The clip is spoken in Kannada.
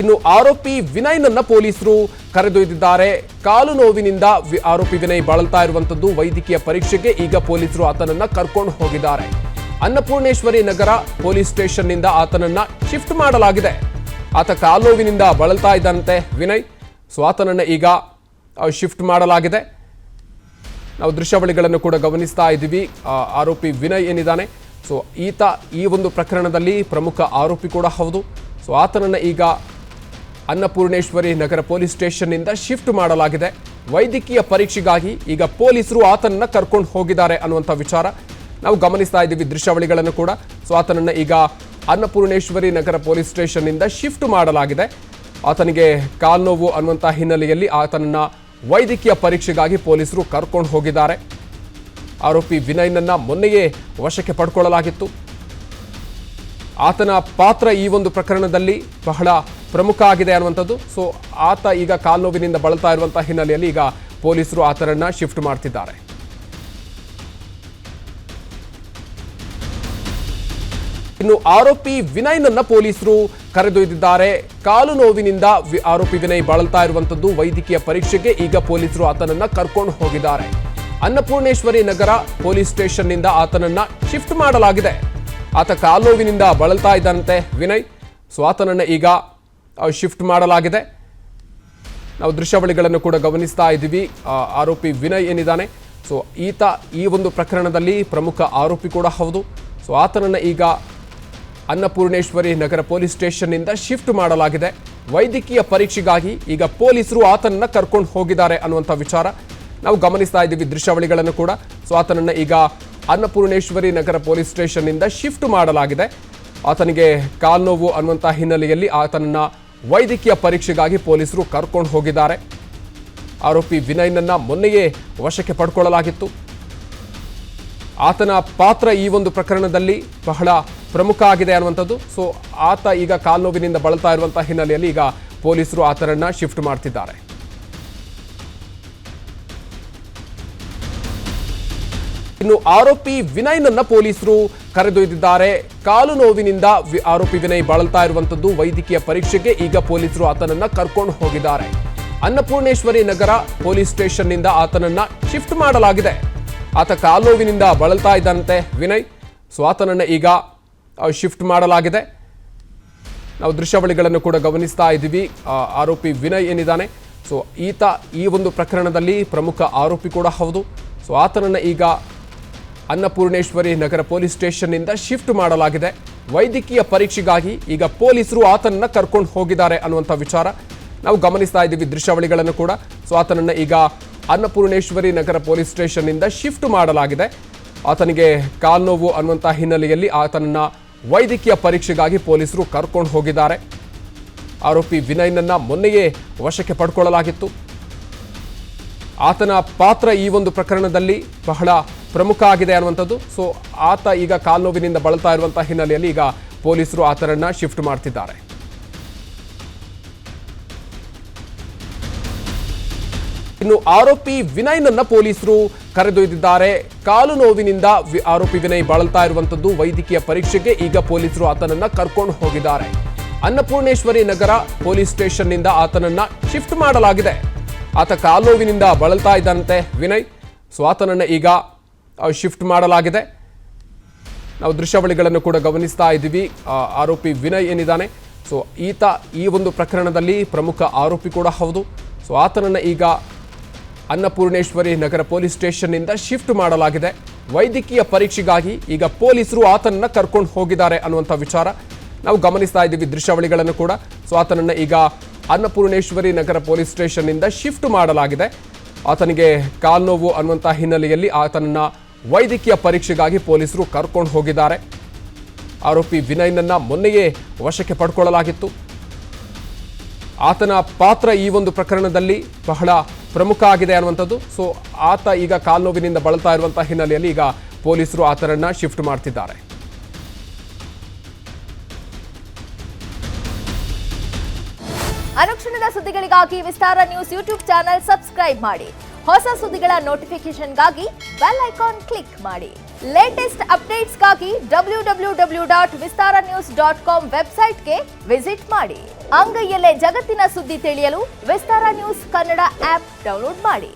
ಇನ್ನು ಆರೋಪಿ ವಿನಯ್ನನ್ನ ಪೊಲೀಸರು ಕರೆದೊಯ್ದಿದ್ದಾರೆ. ಕಾಲು ನೋವಿನಿಂದ ಆರೋಪಿ ವಿನಯ್ ಬಳಲ್ತಾ ಇರುವಂತದ್ದು. ವೈದ್ಯಕೀಯ ಪರೀಕ್ಷೆಗೆ ಈಗ ಪೊಲೀಸರು ಆತನನ್ನ ಕರ್ಕೊಂಡು ಹೋಗಿದ್ದಾರೆ. ಅನ್ನಪೂರ್ಣೇಶ್ವರಿ ನಗರ ಪೊಲೀಸ್ ಸ್ಟೇಷನ್ ನಿಂದ ಆತನನ್ನ ಶಿಫ್ಟ್ ಮಾಡಲಾಗಿದೆ. ಆತ ಕಾಲು ನೋವಿನಿಂದ ಬಳಲ್ತಾ ಇದ್ದಂತೆ ವಿನಯ್, ಸೊ ಆತನನ್ನ ಈಗ ಶಿಫ್ಟ್ ಮಾಡಲಾಗಿದೆ. ನಾವು ದೃಶ್ಯಾವಳಿಗಳನ್ನು ಕೂಡ ಗಮನಿಸ್ತಾ ಇದ್ದೀವಿ. ಆರೋಪಿ ವಿನಯ್ ಏನಿದ್ದಾನೆ, ಸೊ ಈತ ಈ ಒಂದು ಪ್ರಕರಣದಲ್ಲಿ ಪ್ರಮುಖ ಆರೋಪಿ ಕೂಡ ಹೌದು. ಸೊ ಆತನನ್ನ ಈಗ ಅನ್ನಪೂರ್ಣೇಶ್ವರಿ ನಗರ ಪೊಲೀಸ್ ಸ್ಟೇಷನ್ ನಿಂದ ಶಿಫ್ಟ್ ಮಾಡಲಾಗಿದೆ. ವೈದ್ಯಕೀಯ ಪರೀಕ್ಷೆಗಾಗಿ ಈಗ ಪೊಲೀಸರು ಆತನನ್ನ ಕರ್ಕೊಂಡು ಹೋಗಿದ್ದಾರೆ ಅನ್ನುವಂಥ ವಿಚಾರ ನಾವು ಗಮನಿಸ್ತಾ ಇದ್ದೀವಿ ದೃಶ್ಯಾವಳಿಗಳನ್ನು ಕೂಡ. ಸೊ ಆತನನ್ನ ಈಗ ಅನ್ನಪೂರ್ಣೇಶ್ವರಿ ನಗರ ಪೊಲೀಸ್ ಸ್ಟೇಷನ್ ನಿಂದ ಶಿಫ್ಟ್ ಮಾಡಲಾಗಿದೆ. ಆತನಿಗೆ ಕಾಲು ನೋವು ಅನ್ನುವಂಥ ಹಿನ್ನೆಲೆಯಲ್ಲಿ ಆತನನ್ನ ವೈದ್ಯಕೀಯ ಪರೀಕ್ಷೆಗಾಗಿ ಪೊಲೀಸರು ಕರ್ಕೊಂಡು ಹೋಗಿದ್ದಾರೆ. ಆರೋಪಿ ವಿನಯ್ನನ್ನ ಮೊನ್ನೆಯೇ ವಶಕ್ಕೆ ಪಡ್ಕೊಳ್ಳಲಾಗಿತ್ತು. ಆತನ ಪಾತ್ರ ಈ ಒಂದು ಪ್ರಕರಣದಲ್ಲಿ ಬಹಳ ಪ್ರಮುಖ ಆಗಿದೆ ಅನ್ನುವಂಥದ್ದು. ಸೊ ಆತ ಈಗ ಕಾಲು ನೋವಿನಿಂದ ಬಳಲ್ತಾ ಇರುವಂತಹ ಹಿನ್ನೆಲೆಯಲ್ಲಿ ಈಗ ಪೊಲೀಸರು ಆತನನ್ನ ಶಿಫ್ಟ್ ಮಾಡ್ತಿದ್ದಾರೆ. ಇನ್ನು ಆರೋಪಿ ವಿನಯ್ನನ್ನ ಪೊಲೀಸರು ಕರೆದೊಯ್ದಿದ್ದಾರೆ. ಕಾಲು ನೋವಿನಿಂದ ಆರೋಪಿ ವಿನಯ್ ಬಳಲ್ತಾ ಇರುವಂತದ್ದು. ವೈದ್ಯಕೀಯ ಪರೀಕ್ಷೆಗೆ ಈಗ ಪೊಲೀಸರು ಆತನನ್ನ ಕರ್ಕೊಂಡು ಹೋಗಿದ್ದಾರೆ. ಅನ್ನಪೂರ್ಣೇಶ್ವರಿ ನಗರ ಪೊಲೀಸ್ ಸ್ಟೇಷನ್ ನಿಂದ ಆತನನ್ನ ಶಿಫ್ಟ್ ಮಾಡಲಾಗಿದೆ. ಆತ ಕಾಲು ನೋವಿನಿಂದ ಬಳಲ್ತಾ ಇದ್ದಂತೆ ವಿನಯ್, ಸೊ ಆತನನ್ನ ಈಗ ಶಿಫ್ಟ್ ಮಾಡಲಾಗಿದೆ. ನಾವು ದೃಶ್ಯಾವಳಿಗಳನ್ನು ಕೂಡ ಗಮನಿಸ್ತಾ ಇದ್ದೀವಿ. ಆರೋಪಿ ವಿನಯ್ ಏನಿದ್ದಾನೆ, ಸೊ ಈತ ಈ ಒಂದು ಪ್ರಕರಣದಲ್ಲಿ ಪ್ರಮುಖ ಆರೋಪಿ ಕೂಡ ಹೌದು. ಸೊ ಆತನನ್ನ ಈಗ ಅನ್ನಪೂರ್ಣೇಶ್ವರಿ ನಗರ ಪೊಲೀಸ್ ಸ್ಟೇಷನ್ ನಿಂದ ಶಿಫ್ಟ್ ಮಾಡಲಾಗಿದೆ. ವೈದ್ಯಕೀಯ ಪರೀಕ್ಷೆಗಾಗಿ ಈಗ ಪೊಲೀಸರು ಆತನನ್ನ ಕರ್ಕೊಂಡು ಹೋಗಿದ್ದಾರೆ ಅನ್ನುವಂಥ ವಿಚಾರ ನಾವು ಗಮನಿಸ್ತಾ ಇದ್ದೀವಿ ದೃಶ್ಯಾವಳಿಗಳನ್ನು ಕೂಡ. ಸೊ ಆತನನ್ನ ಈಗ ಅನ್ನಪೂರ್ಣೇಶ್ವರಿ ನಗರ ಪೊಲೀಸ್ ಸ್ಟೇಷನ್ ನಿಂದ ಶಿಫ್ಟ್ ಮಾಡಲಾಗಿದೆ. ಆತನಿಗೆ ಕಾಲು ನೋವು ಅನ್ನುವಂಥ ಹಿನ್ನೆಲೆಯಲ್ಲಿ ಆತನನ್ನ ವೈದ್ಯಕೀಯ ಪರೀಕ್ಷೆಗಾಗಿ ಪೊಲೀಸರು ಕರ್ಕೊಂಡು ಹೋಗಿದ್ದಾರೆ. ಆರೋಪಿ ವಿನಯ್ನನ್ನ ಮೊನ್ನೆಯೇ ವಶಕ್ಕೆ ಪಡ್ಕೊಳ್ಳಲಾಗಿತ್ತು. ಆತನ ಪಾತ್ರ ಈ ಒಂದು ಪ್ರಕರಣದಲ್ಲಿ ಬಹಳ ಪ್ರಮುಖ ಆಗಿದೆ ಅನ್ನುವಂಥದ್ದು. ಸೊ ಆತ ಈಗ ಕಾಲು ನೋವಿನಿಂದ ಬಳಲ್ತಾ ಇರುವಂತಹ ಹಿನ್ನೆಲೆಯಲ್ಲಿ ಈಗ ಪೊಲೀಸರು ಆತನನ್ನ ಶಿಫ್ಟ್ ಮಾಡ್ತಿದ್ದಾರೆ. ಇನ್ನು ಆರೋಪಿ ವಿನಯ್ನನ್ನ ಪೊಲೀಸರು ಕರೆದೊಯ್ದಿದ್ದಾರೆ. ಕಾಲು ನೋವಿನಿಂದ ಆರೋಪಿ ವಿನಯ್ ಬಳಲ್ತಾ ಇರುವಂತದ್ದು. ವೈದ್ಯಕೀಯ ಪರೀಕ್ಷೆಗೆ ಈಗ ಪೊಲೀಸರು ಆತನನ್ನ ಕರ್ಕೊಂಡು ಹೋಗಿದ್ದಾರೆ. ಅನ್ನಪೂರ್ಣೇಶ್ವರಿ ನಗರ ಪೊಲೀಸ್ ಸ್ಟೇಷನ್ ನಿಂದ ಆತನನ್ನ ಶಿಫ್ಟ್ ಮಾಡಲಾಗಿದೆ. ಆತ ಕಾಲು ನೋವಿನಿಂದ ಬಳಲ್ತಾ ಇದ್ದಂತೆ ವಿನಯ್, ಸೊ ಆತನನ್ನ ಈಗ ಶಿಫ್ಟ್ ಮಾಡಲಾಗಿದೆ. ನಾವು ದೃಶ್ಯಾವಳಿಗಳನ್ನು ಕೂಡ ಗಮನಿಸ್ತಾ ಇದ್ದೀವಿ. ಆರೋಪಿ ವಿನಯ್ ಏನಿದ್ದಾನೆ, ಸೊ ಈತ ಈ ಒಂದು ಪ್ರಕರಣದಲ್ಲಿ ಪ್ರಮುಖ ಆರೋಪಿ ಕೂಡ ಹೌದು. ಸೊ ಆತನನ್ನ ಈಗ ಅನ್ನಪೂರ್ಣೇಶ್ವರಿ ನಗರ ಪೊಲೀಸ್ ಸ್ಟೇಷನ್ ನಿಂದ ಶಿಫ್ಟ್ ಮಾಡಲಾಗಿದೆ. ವೈದ್ಯಕೀಯ ಪರೀಕ್ಷೆಗಾಗಿ ಈಗ ಪೊಲೀಸರು ಆತನನ್ನ ಕರ್ಕೊಂಡು ಹೋಗಿದ್ದಾರೆ ಅನ್ನುವಂಥ ವಿಚಾರ ನಾವು ಗಮನಿಸ್ತಾ ಇದ್ದೀವಿ ದೃಶ್ಯಾವಳಿಗಳನ್ನು ಕೂಡ. ಸೊ ಆತನನ್ನ ಈಗ ಅನ್ನಪೂರ್ಣೇಶ್ವರಿ ನಗರ ಪೊಲೀಸ್ ಸ್ಟೇಷನ್ ನಿಂದ ಶಿಫ್ಟ್ ಮಾಡಲಾಗಿದೆ. ಆತನಿಗೆ ಕಾಲು ನೋವು ಅನ್ನುವಂಥ ಹಿನ್ನೆಲೆಯಲ್ಲಿ ಆತನನ್ನ ವೈದ್ಯಕೀಯ ಪರೀಕ್ಷೆಗಾಗಿ ಪೊಲೀಸರು ಕರ್ಕೊಂಡು ಹೋಗಿದ್ದಾರೆ. ಆರೋಪಿ ವಿನಯ್ನನ್ನ ಮೊನ್ನೆಯೇ ವಶಕ್ಕೆ ಪಡ್ಕೊಳ್ಳಲಾಗಿತ್ತು. ಆತನ ಪಾತ್ರ ಈ ಒಂದು ಪ್ರಕರಣದಲ್ಲಿ ಬಹಳ ಪ್ರಮುಖ ಆಗಿದೆ ಅನ್ನುವಂಥದ್ದು. ಸೊ ಆತ ಈಗ ಕಾಲು ನೋವಿನಿಂದ ಬಳಲ್ತಾ ಇರುವಂತಹ ಹಿನ್ನೆಲೆಯಲ್ಲಿ ಈಗ ಪೊಲೀಸರು ಆತನನ್ನ ಶಿಫ್ಟ್ ಮಾಡ್ತಿದ್ದಾರೆ. ಇನ್ನು ಆರೋಪಿ ವಿನಯ್ನನ್ನ ಪೊಲೀಸರು ಕರೆದೊಯ್ದಿದ್ದಾರೆ. ಕಾಲು ನೋವಿನಿಂದ ಆರೋಪಿ ವಿನಯ್ ಬಳಲ್ತಾ ಇರುವಂತದ್ದು. ವೈದ್ಯಕೀಯ ಪರೀಕ್ಷೆಗೆ ಈಗ ಪೊಲೀಸರು ಆತನನ್ನ ಕರ್ಕೊಂಡು ಹೋಗಿದ್ದಾರೆ. ಅನ್ನಪೂರ್ಣೇಶ್ವರಿ ನಗರ ಪೊಲೀಸ್ ಸ್ಟೇಷನ್ ನಿಂದ ಆತನನ್ನ ಶಿಫ್ಟ್ ಮಾಡಲಾಗಿದೆ. ಆತ ಕಾಲು ನೋವಿನಿಂದ ಬಳಲ್ತಾ ಇದ್ದಂತೆ ವಿನಯ್, ಸೊ ಆತನನ್ನ ಈಗ ಶಿಫ್ಟ್ ಮಾಡಲಾಗಿದೆ. ನಾವು ದೃಶ್ಯಾವಳಿಗಳನ್ನು ಕೂಡ ಗಮನಿಸ್ತಾ ಇದ್ದೀವಿ. ಆರೋಪಿ ವಿನಯ್ ಏನಿದ್ದಾನೆ, ಸೊ ಈತ ಈ ಒಂದು ಪ್ರಕರಣದಲ್ಲಿ ಪ್ರಮುಖ ಆರೋಪಿ ಕೂಡ ಹೌದು. ಸೊ ಆತನನ್ನ ಈಗ ಅನ್ನಪೂರ್ಣೇಶ್ವರಿ ನಗರ ಪೊಲೀಸ್ ಸ್ಟೇಷನ್ ನಿಂದ ಶಿಫ್ಟ್ ಮಾಡಲಾಗಿದೆ. ವೈದ್ಯಕೀಯ ಪರೀಕ್ಷೆಗಾಗಿ ಈಗ ಪೊಲೀಸರು ಆತನನ್ನ ಕರ್ಕೊಂಡು ಹೋಗಿದ್ದಾರೆ ಅನ್ನುವಂಥ ವಿಚಾರ ನಾವು ಗಮನಿಸ್ತಾ ಇದ್ದೀವಿ ದೃಶ್ಯಾವಳಿಗಳನ್ನು ಕೂಡ. ಸೊ ಆತನನ್ನ ಈಗ ಅನ್ನಪೂರ್ಣೇಶ್ವರಿ ನಗರ ಪೊಲೀಸ್ ಸ್ಟೇಷನ್ ನಿಂದ ಶಿಫ್ಟ್ ಮಾಡಲಾಗಿದೆ. ಆತನಿಗೆ ಕಾಲು ನೋವು ಅನ್ನುವಂಥ ಹಿನ್ನೆಲೆಯಲ್ಲಿ ಆತನನ್ನ ವೈದ್ಯಕೀಯ ಪರೀಕ್ಷೆಗಾಗಿ ಪೊಲೀಸರು ಕರ್ಕೊಂಡು ಹೋಗಿದ್ದಾರೆ. ಆರೋಪಿ ವಿನಯ್ನನ್ನ ಮೊನ್ನೆಯೇ ವಶಕ್ಕೆ ಪಡ್ಕೊಳ್ಳಲಾಗಿತ್ತು. ಆತನ ಪಾತ್ರ ಈ ಒಂದು ಪ್ರಕರಣದಲ್ಲಿ ಬಹಳ ಪ್ರಮುಖ ಆಗಿದೆ ಅನ್ನುವಂಥದ್ದು. ಸೊ ಆತ ಈಗ ಕಾಲು ನೋವಿನಿಂದ ಬಳಲ್ತಾ ಇರುವಂತಹ ಹಿನ್ನೆಲೆಯಲ್ಲಿ ಈಗ ಪೊಲೀಸರು ಆತನನ್ನ ಶಿಫ್ಟ್ ಮಾಡ್ತಿದ್ದಾರೆ. ಅನುಕ್ಷಣದ ಸುದ್ದಿಗಳಿಗಾಗಿ ವಿಸ್ತಾರ ನ್ಯೂಸ್ ಯೂಟ್ಯೂಬ್ ಚಾನೆಲ್ ಸಬ್ಸ್ಕ್ರೈಬ್ ಮಾಡಿ. ಹೊಸ ಸುದ್ದಿಗಳ ನೋಟಿಫಿಕೇಶನ್ಗಾಗಿ ಬೆಲ್ ಐಕಾನ್ ಕ್ಲಿಕ್ ಮಾಡಿ. ಲೇಟೆಸ್ಟ್ ಅಪ್ಡೇಟ್ಸ್ಗಾಗಿ www.vistaranews.com ವೆಬ್ಸೈಟ್ಗೆ ವಿಸಿಟ್ ಮಾಡಿ. ಅಂಗೈಯಲ್ಲೇ ಜಗತ್ತಿನ ಸುದ್ದಿ ತಿಳಿಯಲು ವಿಸ್ತಾರ ನ್ಯೂಸ್ ಕನ್ನಡ ಆಪ್ ಡೌನ್ಲೋಡ್ ಮಾಡಿ.